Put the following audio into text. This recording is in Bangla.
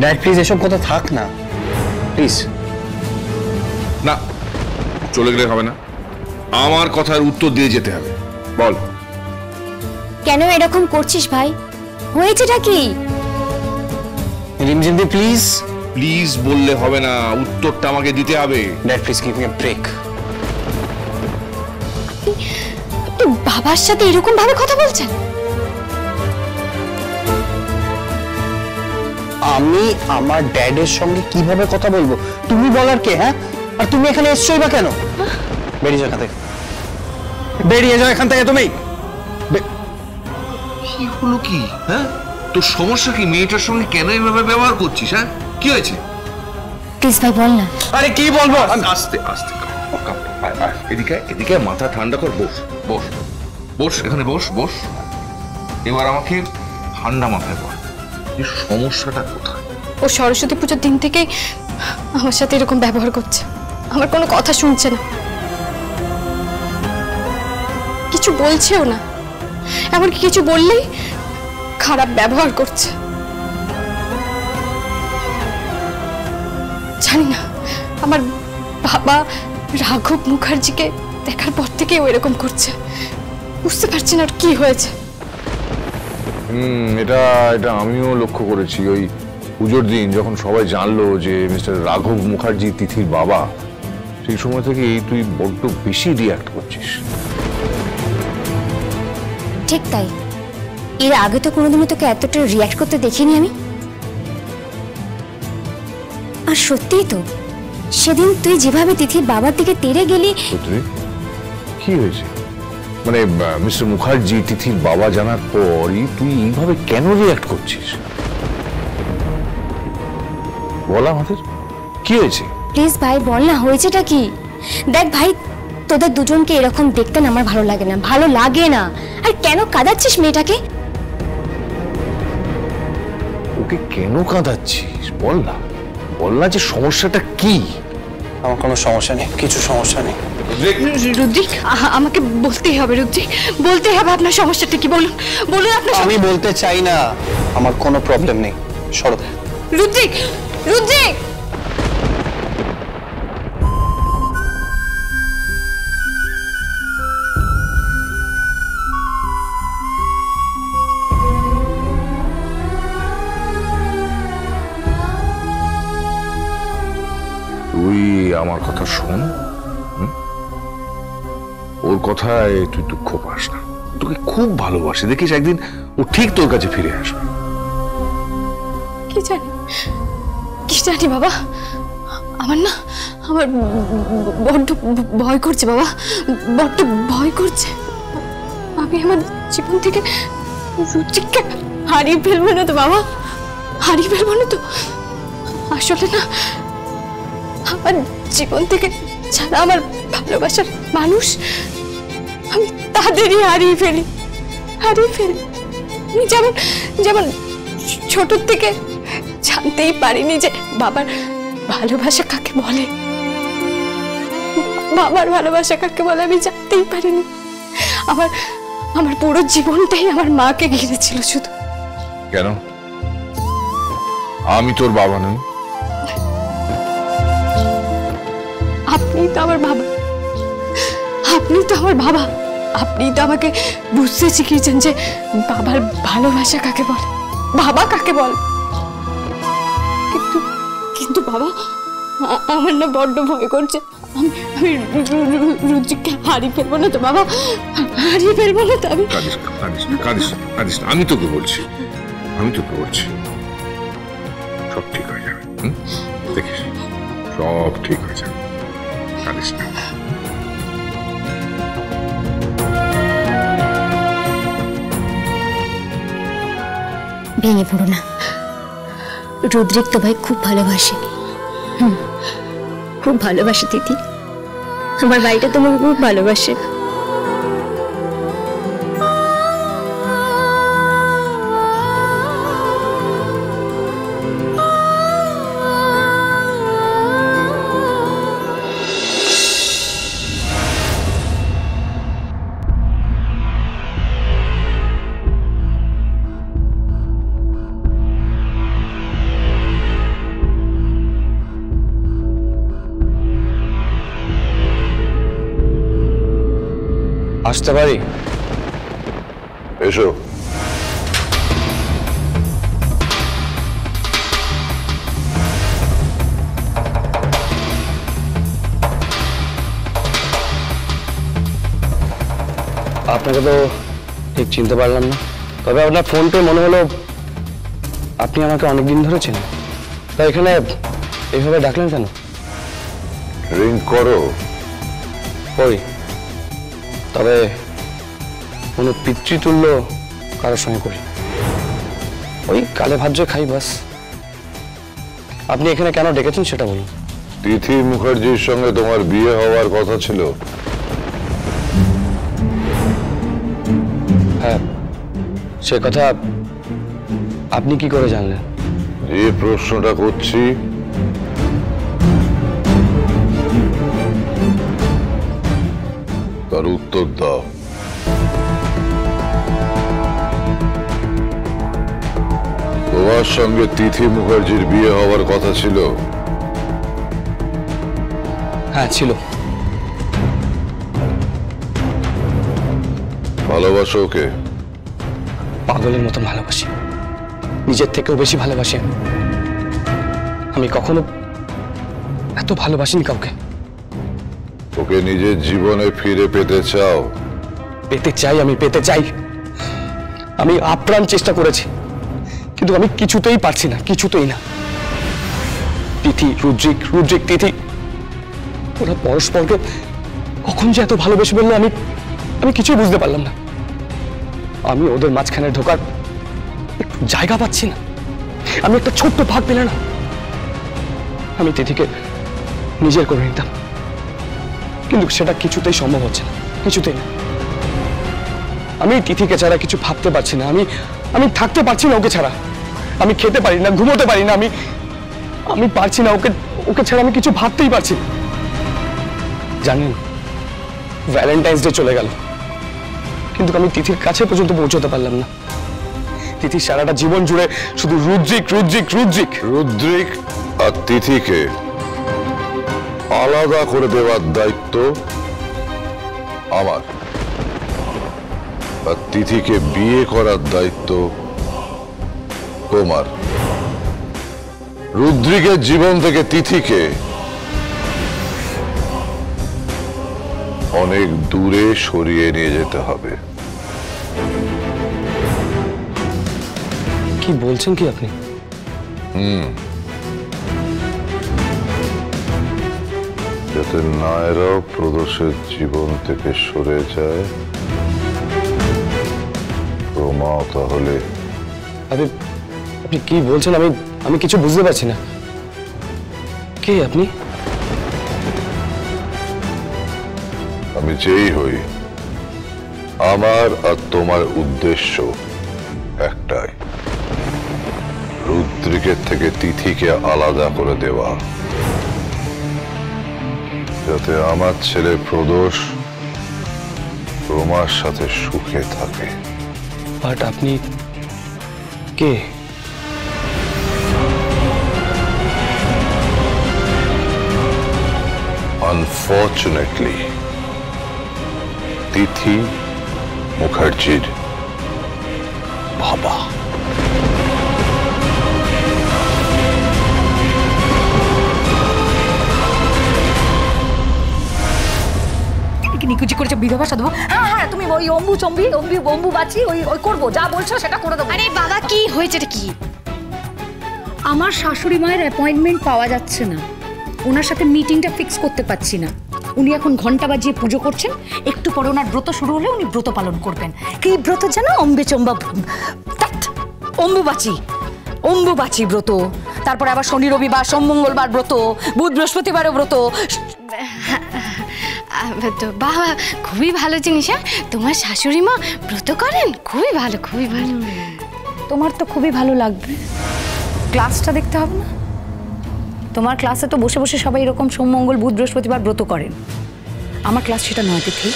ড্যাড প্লিজ এসব কথা থাক না প্লিজ। না, চলে গেলে হবে না, আমার কথার উত্তর দিয়ে যেতে হবে। বল কেন এরকম করছিস ভাই? হয়েছেটা কি? রিমঝিম দি প্লিজ। প্লিজ বললে হবে না, উত্তরটা আমাকে দিতে হবে। Dad please give me a break. আপনি বাবার সাথে এরকম ভাবে কথা বলছেন? আমি আমার ড্যাডের সঙ্গে কিভাবে কথা বলবো? তুমি বলার কে? হ্যাঁ, আর তুমি এখানে এসছোই বা কেন? বেরিয়ে যাও এখান থেকে, বেরিয়ে যাও এখান থেকে তুমি। কি হলো কি? হ্যাঁ, তোর সমস্যা কি? মেয়েটার সঙ্গে কেন এভাবে ব্যবহার করছিস? হ্যাঁ, কি হয়েছে? প্লিজ ভাই বল না। আরে কি বলবো? আস্তে আস্তে এদিকে এদিকে, মাথা ঠান্ডা কর। বস বস বস, এখানে বস বস। এবার আমাকে ঠান্ডা মাথায় বল, এই সমস্যাটা কোথায়? ও সরস্বতী পুজোর দিন থেকে আমার সাথে এরকম ব্যবহার করছে, আমার কোনো কথা শুনছে না, কিছু বলছেও না, এমনকি কিছু বললেই খারাপ ব্যবহার করছে। জানি না, আমার বাবা রাঘব মুখার্জিকে দেখার পর থেকে ও এরকম করছে, বুঝতে পারছি না কি হয়েছে। এটা এটা আমিও লক্ষ্য করেছি। ওই পুজোর দিন যখন সবাই জানলো যে মিস্টার রাঘব মুখার্জি তিথির বাবা, সেই সময় থেকে তুই বড্ড বেশি রিয়াক্ট করছিস। ঠিক তাই, এর আগে তো কোনোদিনও তোকে এতটা রিয়াক্ট করতে দেখিনি আমি। আর সত্যিই তো, সেদিন তুই যেভাবে তিথির বাবার দিকে তেড়ে গেলি। কি হয়েছে? মানে মিস্টার মুখার্জি তিথির বাবা জানার পরই তুই এইভাবে কেন রিয়াক্ট করছিস? বল আমাদের, কি হয়েছে? প্লিজ ভাই বল না, হয়েছেটা কি? দেখ ভাই, তোদের দুজনকে এরকম দেখতে না আমার ভালো লাগে না, ভালো লাগে না। আর কেন কাঁদাচ্ছিস মেয়েটাকে? ওকে কেন কাঁদাচ্ছিস? বল না, বল না যে সমস্যাটা কি? আমার কোনো সমস্যা নেই, কিছু সমস্যা নেই। রুদ্রিক, আমাকে বলতেই হবে, রুদ্রিক বলতেই হবে আপনার সমস্যাটা কি, বলুন বলুন আপনার। আমি বলতে চাই না, আমার কোনো প্রবলেম নেই, সরো। রুদ্রিক, রুদ্রিক তুই আমার কথা শোন, ওর কথায় তুই দুঃখ পাস না। তোকে খুব ভালোবাসে, দেখিস একদিন ও ঠিক তোর কাছে ফিরে আসবে। কি জানি, কি জানি বাবা, আমার না, আমার বড্ড ভয় করছে বাবা, বড্ড ভয় করছে। আমি আমার জীবন থেকে রুচিকে হারিয়ে ফেলবো না তো বাবা, হারিয়ে ফেলবো না তো? আসলে না, আমার জীবন থেকে যারা আমার ভালোবাসার মানুষ, আমি তাদেরই হারিয়ে ফেলি। আমি যেমন যেমন ছোট থেকে জানতেই পারিনি যে বাবার ভালোবাসা কাকে বলে, বাবার ভালোবাসা কাকে বলে আমি জানতেই পারিনি। আমার পুরো জীবনটাই আমার মাকে ঘিরেছিল শুধু। কেন? আমি তোর বাবা নই? আপনি তো আমার বাবা, আপনি তো আমার বাবা, আপনি তো আমাকে বুঝতে শিখিয়েছেন যে বাবার ভালোবাসা কাকে বলে, বাবা কাকে বলে। কিন্তু বাবা, আমার না বড্ড ভয় করছে, আমি রুচিকে হারিয়ে ফেলবো না তো বাবা, হারিয়ে ফেলবো না তো? আমি কাঁদিস না, আমি তোকে বলছি, সব ঠিক হয়ে যাবে। দেখিস সব ঠিক হয়ে যাবে, কাঁদিস না। ভেঙে পড়ো না, রুদ্রিক তো ভাই খুব ভালোবাসে, খুব ভালোবাসে দিদি, আমার ভাইটা তোমাকে খুব ভালোবাসে। আসতে পারি? এসো। আপনাকে তো ঠিক চিনতে পারলাম না, তবে আপনার ফোন পে মনে হলো আপনি আমাকে অনেকদিন ধরে চেনেন। তা এখানে এইভাবে ডাকলেন কেন? রিং করো। ওই তবে কোনো পিতৃতুল্য কারোর সঙ্গে করি, ওই কালে ভাজ্য খাই বাস। আপনি এখানে কেন ডেকেছেন সেটা বলুন। তিথি মুখার্জির সঙ্গে তোমার বিয়ে হওয়ার কথা ছিল। হ্যাঁ, সে কথা আপনি কি করে জানলেন? যে প্রশ্নটা করছি তার উত্তর দাও। তোমার সঙ্গে তিথি মুখার্জির বিয়ে হওয়ার কথা ছিল? হ্যাঁ ছিল। ভালোবাসো ওকে? পাগলের মতন ভালোবাসি, নিজের থেকেও বেশি ভালোবাসি। আমি কখনো এত ভালোবাসিনি কাউকে। ওকে নিজের জীবনে ফিরে পেতে চাও? পেতে চাই, আমি পেতে চাই। আমি আপ্রাণ চেষ্টা করেছি, কিন্তু আমি কিছুতেই পারছি না, কিছুতেই না। তিথি, রুদ্রিক, রুদ্রিক তিথি, ওরা পরস্পরকে কখন যে এত ভালোবেসে বললো আমি কিছুই বুঝতে পারলাম না। আমি ওদের মাঝখানে ঢোকার একটু জায়গা পাচ্ছি না, আমি একটা ছোট্ট ভাগ পেলে না। আমি তিথিকে নিজের করে নিতাম, কিন্তু সেটা কিছুতেই সম্ভব হচ্ছে না, কিছুতেই না। আমি তিথিকে ছাড়া কিছু ভাবতে পারছি না, আমি থাকতে পারছি না ওকে ছাড়া। আমি খেতে পারি না, ঘুমোতে পারি না, আমি পারছি না ওকে ছাড়া আমি কিছু ভাবতেই পারছি না। জানেন, ভ্যালেন্টাইন্স ডে চলে গেল, কিন্তু আমি তিথির কাছে পর্যন্ত পৌঁছতে পারলাম না। তিথি সারাটা জীবন জুড়ে শুধু রুদ্রিক, রুদ্রিক, রুদ্রিক। রুদ্রিক আর তিথিকে আলাদা করে দেওয়ার দায়িত্ব আমার, আর তিথিকে বিয়ে করার দায়িত্ব তোমার। রুদ্রিকের জীবন থেকে তিথিকে অনেক দূরে সরিয়ে নিয়ে যেতে হবে। কি বলছেন কি আপনি? যাতে নায়রাও প্রদোষের জীবন থেকে সরে যায়, রমাও তাহলে। আপনি কি বলছেন? আমি কিছু বুঝতে পারছি না। কে আপনি? আমি যেই হই, আমার আর তোমার উদ্দেশ্য একটাই, রুদ্রিকের থেকে তিথিকে আলাদা করে দেওয়া, যাতে আমার ছেলে প্রদোষ রমার সাথে সুখে থাকে। বাট আপনি কে? আনফর্চুনেটলি তিথি মুখার্জির বাবা। নিকুচি করেছে বিধবা সাধবা। হ্যাঁ হ্যাঁ, তুমি ওই অম্বু বাঁচি ওই করবো, যা বলছো সেটা করে দেবো। আরে বাবা, কি হয়েছে এটা? কি? আমার শাশুড়ি মায়ের অ্যাপয়েন্টমেন্ট পাওয়া যাচ্ছে না, ওনার সাথে মিটিংটা ফিক্স করতে পারছি না। উনি এখন ঘন্টা বাজিয়ে পুজো করছেন, একটু পরে ওনার ব্রত শুরু হলে উনি ব্রত পালন করবেন। কি ব্রত জানো? অম্বুবাচী ব্রত, তারপরে আবার শনি রবিবার সোম মঙ্গলবার ব্রত, বুধ বৃহস্পতিবারও ব্রত। তো বাবা, খুবই ভালো জিনিস। হ্যাঁ, তোমার শাশুড়ি মা ব্রত করেন, খুবই ভালো, খুবই ভালো। তোমার তো খুবই ভালো লাগবে, ক্লাসটা দেখতে হবে না? তোমার ক্লাসে তো বসে বসে সবাই এরকম সোম মঙ্গল বুধ বৃহস্পতিবার ব্রত করেন, আমার ক্লাস সেটা নয় তিথি।